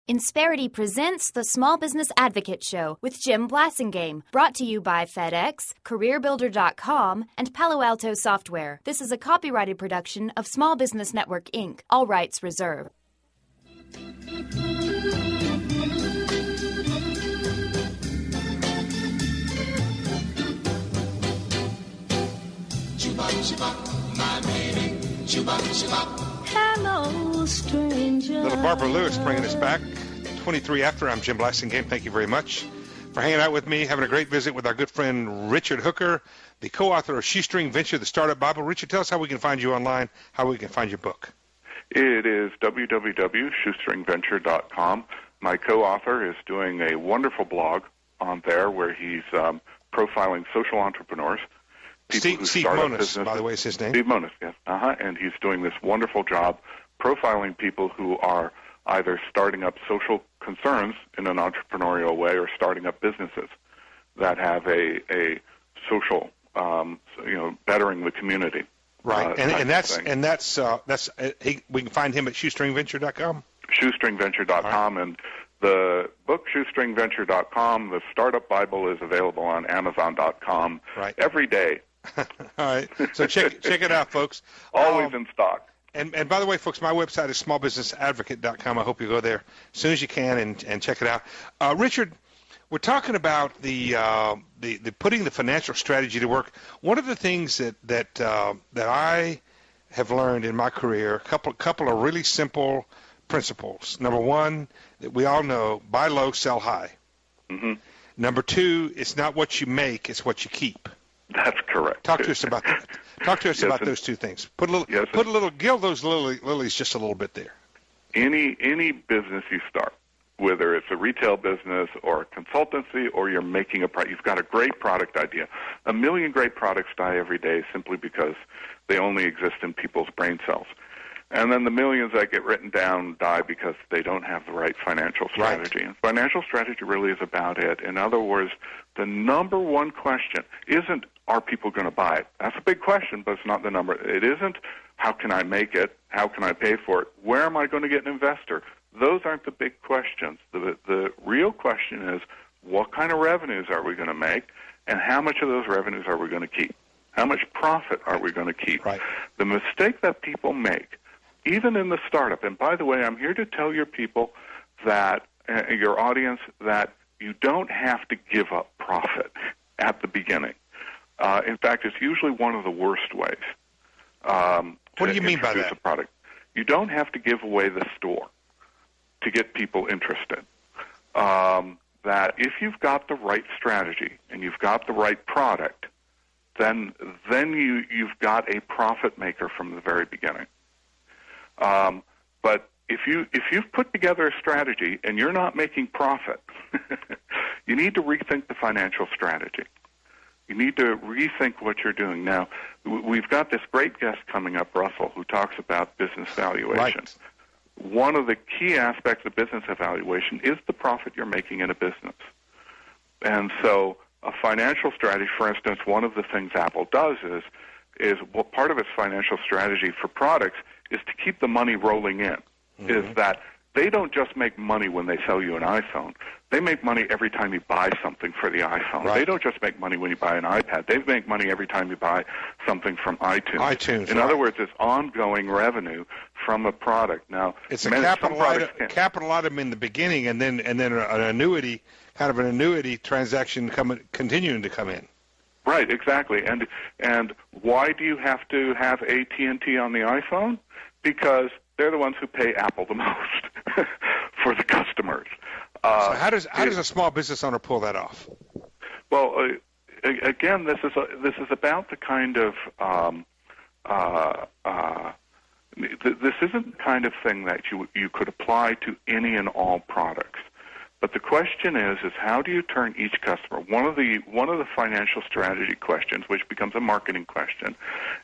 Insperity presents the Small Business Advocate Show with Jim Blasingame, brought to you by FedEx, CareerBuilder.com, and Palo Alto Software. This is a copyrighted production of Small Business Network, Inc., all rights reserved. Hello, stranger. Little Barbara Lewis bringing us back. 23 after. I'm Jim Blasingame. Thank you very much for hanging out with me, having a great visit with our good friend Richard Hooker, the co-author of Shoestring Venture, the Startup Bible. Richard, tell us how we can find you online, how we can find your book. It is www.shoestringventure.com. My co-author is doing a wonderful blog on there where he's profiling social entrepreneurs. Steve Monis, by the way, is his name. Steve Monis, yes. And he's doing this wonderful job profiling people who are either starting up social concerns in an entrepreneurial way or starting up businesses that have a social, bettering the community. Right, we can find him at shoestringventure.com. Shoestringventure.com, and the book shoestringventure.com, the Startup Bible is available on Amazon.com every day. All right, so check it out, folks. Always in stock. And by the way, folks, my website is smallbusinessadvocate.com. I hope you go there as soon as you can and check it out. Richard, we're talking about the putting the financial strategy to work. One of the things that I have learned in my career, a couple of really simple principles. Number one, that we all know: buy low, sell high. Mm-hmm. Number two, it's not what you make; it's what you keep. That's correct. Talk to us about that. Talk to us about those two things. Gild those lilies just a little bit there. Any business you start, whether it's a retail business or a consultancy or you're making you've got a great product idea. 1 million great products die every day simply because they only exist in people's brain cells. And then the millions that get written down die because they don't have the right financial strategy. Right. And financial strategy really is about it. In other words, the number one question isn't, are people going to buy it? That's a big question, but it's not the number. It isn't, how can I make it? How can I pay for it? Where am I going to get an investor? Those aren't the big questions. The real question is, what kind of revenues are we going to make, and how much of those revenues are we going to keep? How much profit are we going to keep? Right. The mistake that people make, even in the startup, and by the way, I'm here to tell your people that, your audience, that you don't have to give up profit at the beginning. In fact, it's usually one of the worst ways. What do you mean by that? A product. You don't have to give away the store to get people interested. That if you've got the right strategy and you've got the right product, then you've got a profit maker from the very beginning. But if you've put together a strategy and you're not making profit, you need to rethink the financial strategy. You need to rethink what you're doing. Now, we've got this great guest coming up, Russell, who talks about business valuation. Right. One of the key aspects of business evaluation is the profit you're making in a business. And so a financial strategy, for instance, one of the things Apple does is part of its financial strategy for products is to keep the money rolling in, is that they don't just make money when they sell you an iPhone. They make money every time you buy something for the iPhone. Right. They don't just make money when you buy an iPad. They make money every time you buy something from iTunes. In other words, it's ongoing revenue from a product. Now, it's a capital item in the beginning, and then an annuity, kind of an annuity transaction continuing to come in. Right, exactly. And why do you have to have AT&T on the iPhone? Because they're the ones who pay Apple the most for the customers. So how does a small business owner pull that off? Well, again, this is about the kind of this isn't the kind of thing that you could apply to any and all products. But the question is how do you turn each customer? One of the financial strategy questions, which becomes a marketing question,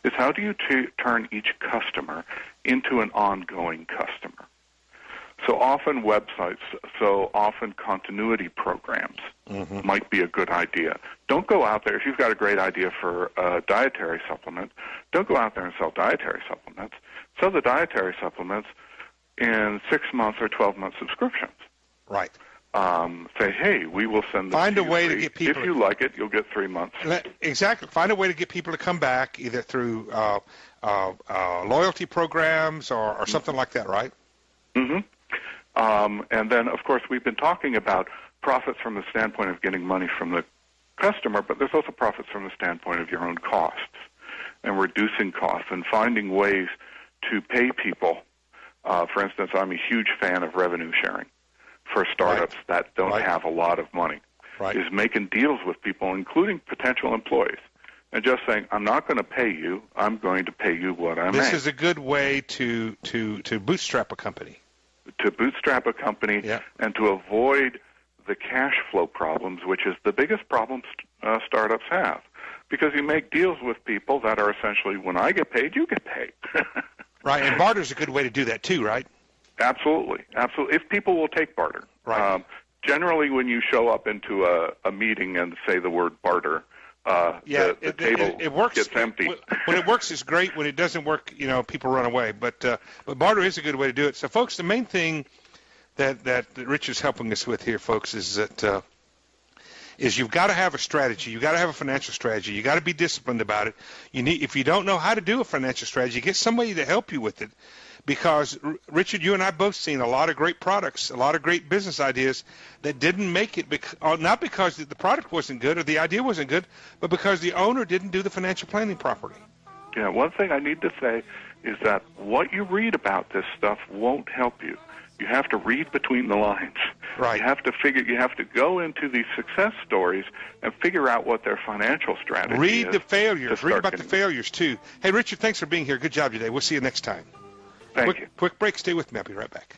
is how do you turn each customer into an ongoing customer? So often websites, so often continuity programs might be a good idea. Don't go out there, if you've got a great idea for a dietary supplement, don't go out there and sell dietary supplements. Sell the dietary supplements in 6 months or 12-month subscriptions. Right. Say, hey, we will send this Find to a you way free. to get people. If you like it, you'll get 3 months. Exactly. Find a way to get people to come back, either through loyalty programs or something like that, right? Mm-hmm. And then, of course, we've been talking about profits from the standpoint of getting money from the customer, but there's also profits from the standpoint of your own costs and reducing costs and finding ways to pay people. For instance, I'm a huge fan of revenue sharing for startups that don't have a lot of money, is making deals with people, including potential employees, and just saying, I'm not going to pay you, I'm going to pay you what I make. This is a good way to bootstrap a company. To bootstrap a company and to avoid the cash flow problems, which is the biggest problem startups have. Because you make deals with people that are essentially, when I get paid, you get paid. Right, and barter's a good way to do that too, right? Absolutely, absolutely. If people will take barter. Right. Generally, when you show up into a meeting and say the word barter, the table it works. Gets empty. When it works, it's great. When it doesn't work, people run away. But barter is a good way to do it. So, folks, the main thing that Richard's helping us with here, folks, is that is you've got to have a strategy. You've got to have a financial strategy. You've got to be disciplined about it. If you don't know how to do a financial strategy, get somebody to help you with it. Because, Richard, you and I both seen a lot of great products, a lot of great business ideas that didn't make it, not because the product wasn't good or the idea wasn't good, but because the owner didn't do the financial planning properly. Yeah, one thing I need to say is that what you read about this stuff won't help you. You have to read between the lines. Right. You have to go into these success stories and figure out what their financial strategy is. Read the failures. Read about the failures, too. Hey, Richard, thanks for being here. Good job today. We'll see you next time. Thank you. Quick break. Stay with me. I'll be right back.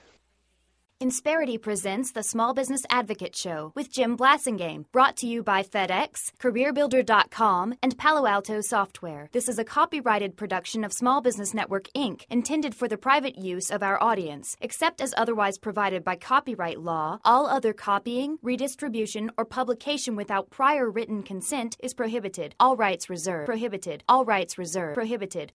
Insperity presents the Small Business Advocate Show with Jim Blasingame, brought to you by FedEx, CareerBuilder.com, and Palo Alto Software. This is a copyrighted production of Small Business Network, Inc., intended for the private use of our audience. Except as otherwise provided by copyright law, all other copying, redistribution, or publication without prior written consent is prohibited. All rights reserved. Prohibited. All rights reserved. Prohibited.